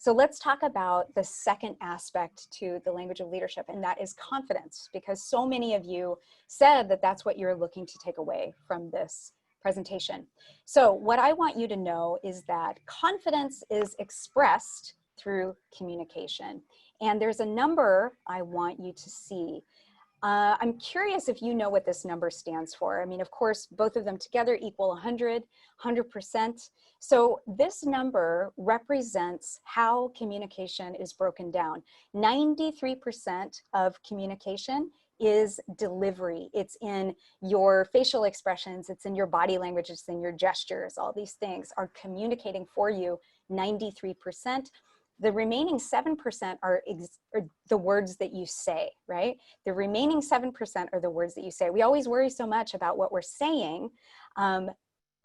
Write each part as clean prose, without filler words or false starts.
So let's talk about the second aspect to the language of leadership, and that is confidence, because so many of you said that that's what you're looking to take away from this presentation. So what I want you to know is that confidence is expressed through communication. And there's a number I want you to see. I'm curious if you know what this number stands for. I mean, of course, both of them together equal 100, 100%. So this number represents how communication is broken down. 93% of communication is delivery. It's in your facial expressions, it's in your body language, it's in your gestures. All these things are communicating for you 93%. The remaining 7% are the words that you say, right? The remaining 7% are the words that you say. We always worry so much about what we're saying.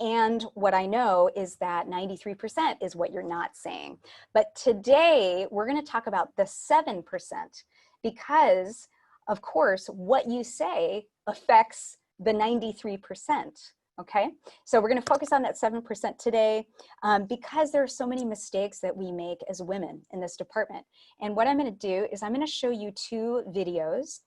And what I know is that 93% is what you're not saying. But today, we're going to talk about the 7%, because, of course, what you say affects the 93%. Okay, so we're going to focus on that 7% today because there are so many mistakes that we make as women in this department. And what I'm going to do is I'm going to show you two videos.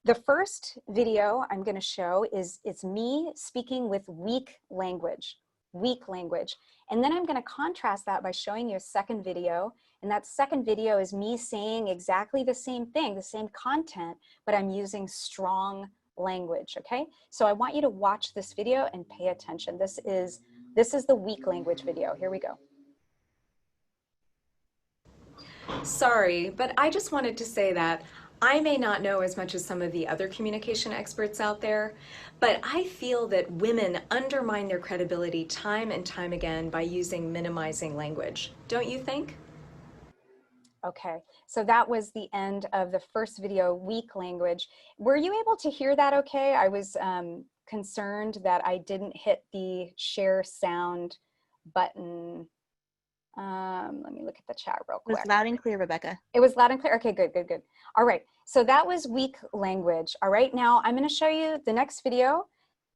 The first video I'm going to show is it's me speaking with weak language. And then I'm going to contrast that by showing you a second video. And that second video is me saying exactly the same thing, the same content, but I'm using strong language. Okay, so I want you to watch this video and pay attention. This is the weak language video. Here we go. Sorry, but I just wanted to say that I may not know as much as some of the other communication experts out there, but I feel that women undermine their credibility time and time again by using minimizing language. Don't you think? Okay, so that was the end of the first video, weak language. Were you able to hear that okay? I was concerned that I didn't hit the share sound button. Let me look at the chat real quick. It was loud and clear, Rebecca. It was loud and clear. Okay, good, good, good. All right, so that was weak language. All right, now I'm going to show you the next video.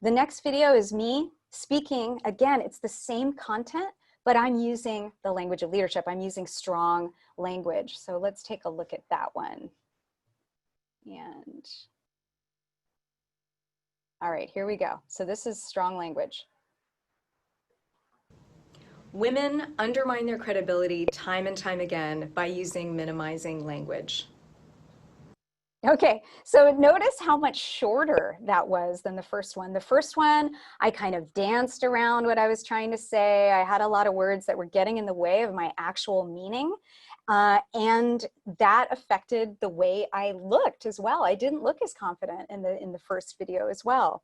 The next video is me speaking. Again, it's the same content, but I'm using the language of leadership. I'm using strong language. So let's take a look at that one. And all right, here we go. So this is strong language. Women undermine their credibility time and time again by using minimizing language. Okay, so notice how much shorter that was than the first one. The first one, I kind of danced around what I was trying to say. I had a lot of words that were getting in the way of my actual meaning. And that affected the way I looked as well. I didn't look as confident in the first video as well.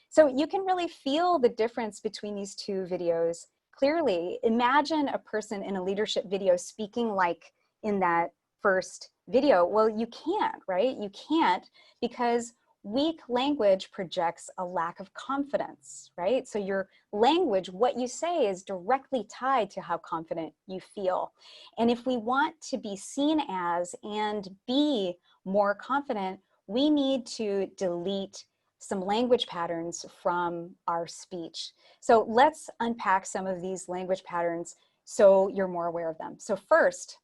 So you can really feel the difference between these two videos clearly. Imagine a person in a leadership video speaking like in that first video. Well, you can't, right? You can't, because weak language projects a lack of confidence, right? So your language, what you say, is directly tied to how confident you feel. And if we want to be seen as and be more confident, we need to delete some language patterns from our speech. So let's unpack some of these language patterns so you're more aware of them. So first,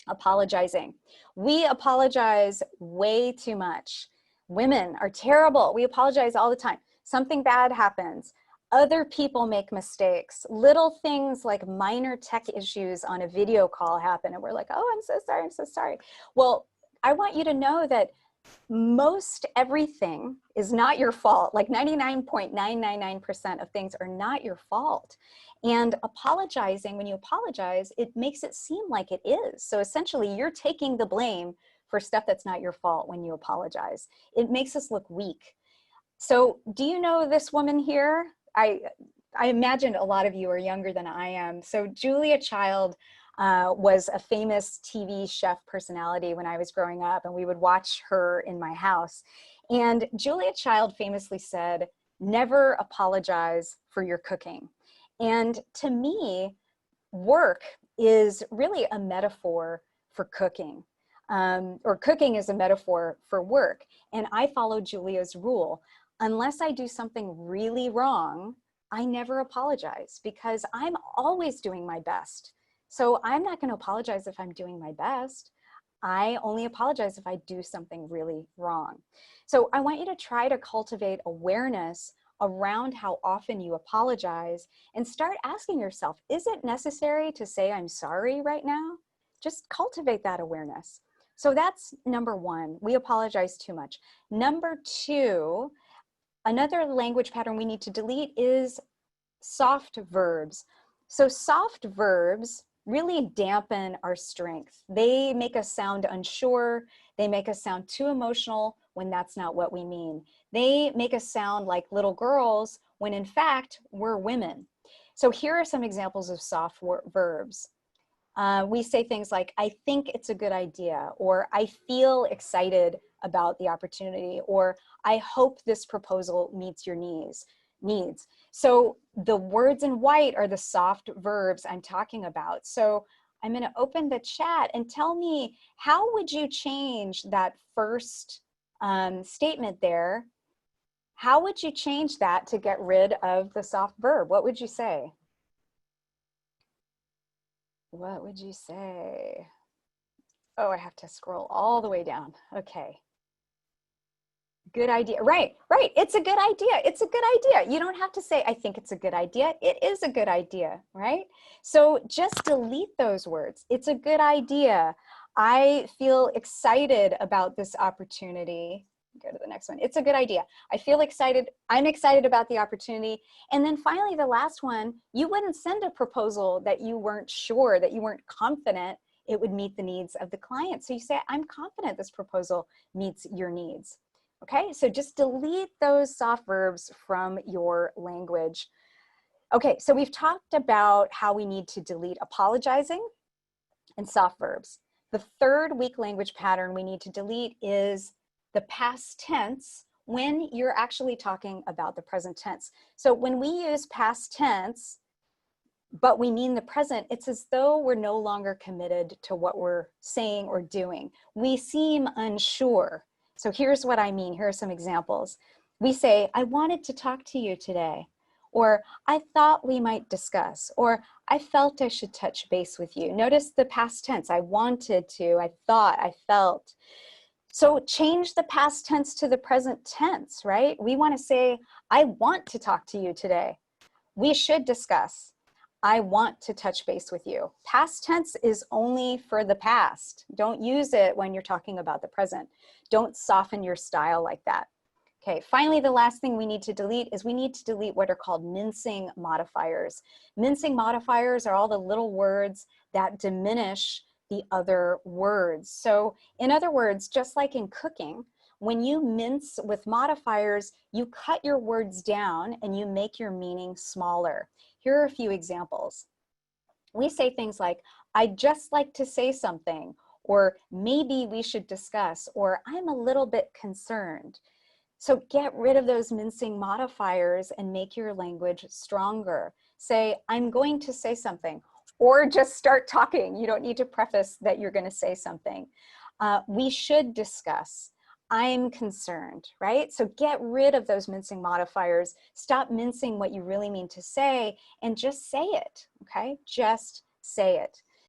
apologizing. We apologize way too much. Women are terrible. We apologize all the time. Something bad happens. Other people make mistakes. Little things like minor tech issues on a video call happen and we're like, oh, I'm so sorry, I'm so sorry. Well, I want you to know that most everything is not your fault. Like 99.999% of things are not your fault. And apologizing, when you apologize, it makes it seem like it is. So essentially, you're taking the blame for stuff that's not your fault when you apologize. It makes us look weak. So do you know this woman here? I imagine a lot of you are younger than I am. So Julia Child was a famous TV chef personality when I was growing up, and we would watch her in my house. And Julia Child famously said, never apologize for your cooking. And to me, work is really a metaphor for cooking, or cooking is a metaphor for work. And I follow Julia's rule. Unless I do something really wrong, I never apologize, because I'm always doing my best So I'm not going to apologize if I'm doing my best. I only apologize if I do something really wrong. So I want you to try to cultivate awareness around how often you apologize and start asking yourself, is it necessary to say I'm sorry right now? Just cultivate that awareness. So that's number one, we apologize too much. Number two, another language pattern we need to delete is soft verbs. So soft verbs really dampen our strength. They make us sound unsure. They make us sound too emotional when that's not what we mean. They make us sound like little girls when in fact we're women. So here are some examples of soft verbs. We say things like, I think it's a good idea, or I feel excited about the opportunity, or I hope this proposal meets your needs. So the words in white are the soft verbs I'm talking about. So I'm going to open the chat and tell me, how would you change that first statement there? How would you change that to get rid of the soft verb? What would you say? What would you say? Oh, I have to scroll all the way down. Okay. Good idea. Right. It's a good idea. It's a good idea. You don't have to say, I think it's a good idea. It is a good idea, right? So just delete those words. It's a good idea. I feel excited about this opportunity. Go to the next one. It's a good idea. I feel excited. I'm excited about the opportunity. And then finally, the last one, you wouldn't send a proposal that you weren't sure, that you weren't confident it would meet the needs of the client. So you say, I'm confident this proposal meets your needs. Okay, so just delete those soft verbs from your language. Okay, so we've talked about how we need to delete apologizing and soft verbs. The third weak language pattern we need to delete is the past tense when you're actually talking about the present tense. So when we use past tense, but we mean the present, it's as though we're no longer committed to what we're saying or doing. We seem unsure. So here's what I mean. Here are some examples. We say, I wanted to talk to you today, or I thought we might discuss, or I felt I should touch base with you. Notice the past tense. I wanted to, I thought, I felt. So change the past tense to the present tense, right? We want to say, I want to talk to you today. We should discuss. I want to touch base with you. Past tense is only for the past. Don't use it when you're talking about the present. Don't soften your style like that. Okay, finally, the last thing we need to delete is we need to delete what are called mincing modifiers. Mincing modifiers are all the little words that diminish the other words. So in other words, just like in cooking, when you mince with modifiers, you cut your words down and you make your meaning smaller. Here are a few examples. We say things like, I'd just like to say something, or maybe we should discuss, or I'm a little bit concerned. So get rid of those mincing modifiers and make your language stronger. Say, I'm going to say something, or just start talking. You don't need to preface that you're going to say something. We should discuss. I'm concerned, right? So get rid of those mincing modifiers. Stop mincing what you really mean to say and just say it, okay? Just say it.